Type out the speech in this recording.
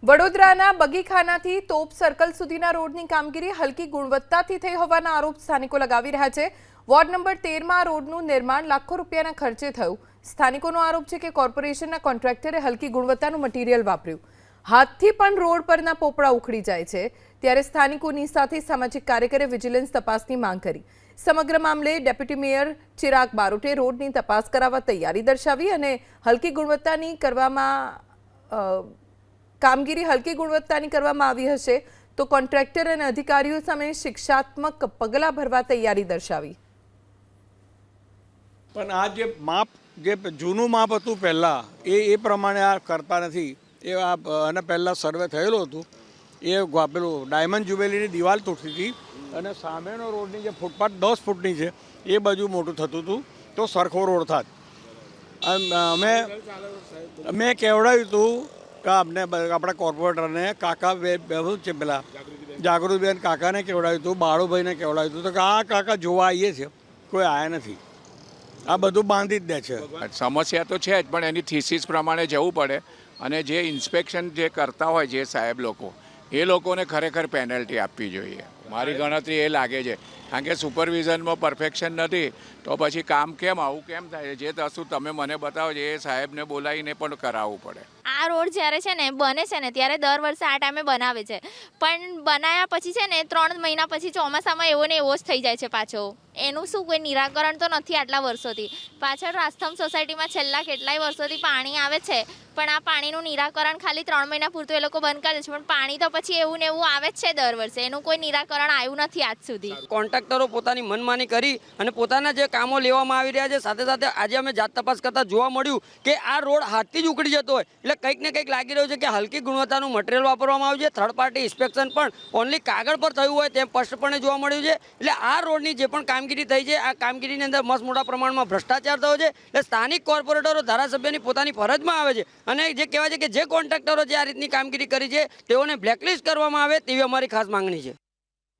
વડોદરાના બગીખાનાથી તોપ સર્કલ સુધીના રોડની કામગીરી હલકી ગુણવત્તાથી થઈ હોવાના આરોપ સ્થાનિકો લગાવી રહ્યા છે। વોર્ડ નંબર 13માં આ રોડનું નિર્માણ લાખો રૂપિયાના ખર્ચે થયું। સ્થાનિકોનો આરોપ છે કે કોર્પોરેશનના કોન્ટ્રાક્ટરે હલકી ગુણવત્તાનું મટીરીયલ વાપર્યું। હાથથી પણ રોડ પરના પોપડા ઉખડી જાય છે, ત્યારે સ્થાનિકોની સાથે સામાજિક કાર્યકરે વિજિલન્સ તપાસની માંગ કરી। સમગ્ર મામલે ડેપ્યુટી મેયર ચિરાગ બારોટે રોડની તપાસ કરાવવા તૈયારી દર્શાવી અને હલકી ગુણવત્તાની કામગીરી હલકી ગુણવત્તાની કરવામાં આવી હશે તો કોન્ટ્રાક્ટર અને અધિકારીઓ સામે શિક્ષાત્મક પગલાં ભરવા તૈયારી દર્શાવી। પણ આ જે માપ જે જૂનું માપ હતું પહેલાં એ પ્રમાણે આ કરતા નથી। એ આને પહેલાં સર્વે થયેલું હતું, એ પેલું ડાયમંડ જ્યુબેલીની દિવાલ તૂટતી હતી અને સામેનો રોડની જે ફૂટપાથ 10 ફૂટની છે એ બાજુ મોટું થતું હતું તો સરખો રોડ થાત। અમે કહેવડાવ્યું હતું કે આપણા કોર્પોરેટરને કાકા શું છે પેલા જાગૃતિબેન કાકાને કહેવડાવ્યું હતું, બાળુભાઈને કહેવડાવ્યું હતું તો કે આ કાકા જોવા આવીએ છીએ, કોઈ આવ્યા નથી। આ બધું બાંધી જ દે છે। સમસ્યા તો છે જ, પણ એની થીસીસ પ્રમાણે જવું પડે અને જે ઇન્સ્પેક્શન જે કરતા હોય જે સાહેબ લોકો એ લોકોને ખરેખર પેનલ્ટી આપવી જોઈએ। મારી ગણતરી એ લાગે છે, કારણ કે સુપરવિઝનમાં પરફેક્શન નથી તો પછી કામ આવું કેમ થાય? જે વસ્તુ તમે મને બતાવો એ સાહેબને બોલાવીને પણ કરાવવું પડે। આ રોડ જ્યારે છે ને બને છે ને ત્યારે દર વર્ષે આ ટાઈમે બનાવે છે, પણ બનાવ્યા પછી છે ને 3 મહિના પછી ચોમાસામાં એવો ને એવો જ થઈ જાય છે પાછો। એનું શું કોઈ નિરાકરણ તો નથી આટલા વર્ષોથી। પાછળ રાસ્તમ સોસાયટીમાં છેલ્લા કેટલાય વર્ષોથી પાણી આવે છે, પણ આ પાણીનું નિરાકરણ ખાલી 3 મહિના પૂરતું એ લોકો બંધ કરે છે, પણ પાણી તો પછી એવું ને એવું આવે જ છે દર વર્ષે। એનું કોઈ નિરાકરણ આવ્યું નથી આજ સુધી। કોન્ટ્રાક્ટરો પોતાની મનમાની કરી અને પોતાના જે કામો લેવામાં આવી રહ્યા છે, સાથે સાથે આજે અમે જાત તપાસ કરતા જોવા મળ્યું કે આ રોડ હાથથી જ ઉકળી જતો હોય, એટલે કંઈક ને કંઈક લાગી રહ્યું છે કે હલકી ગુણવત્તાનું મટીરિયલ વાપરવામાં આવ્યું છે। થર્ડ પાર્ટી ઇન્સ્પેક્શન પણ ઓનલી કાગળ પર થયું હોય તેમ સ્પષ્ટપણે જોવા મળ્યું છે। એટલે આ રોડની જે પણ કામગીરી થઈ છે, આ કામગીરીની અંદર મસ્ત મોટા પ્રમાણમાં ભ્રષ્ટાચાર થયો છે। એટલે સ્થાનિક કોર્પોરેટરો ધારાસભ્યની પોતાની ફરજમાં આવે છે અને જે કહેવાય છે કે જે કોન્ટ્રાક્ટરો જે આ રીતની કામગીરી કરી છે તેઓને બ્લેકલિસ્ટ કરવામાં આવે તેવી અમારી ખાસ માંગણી છે।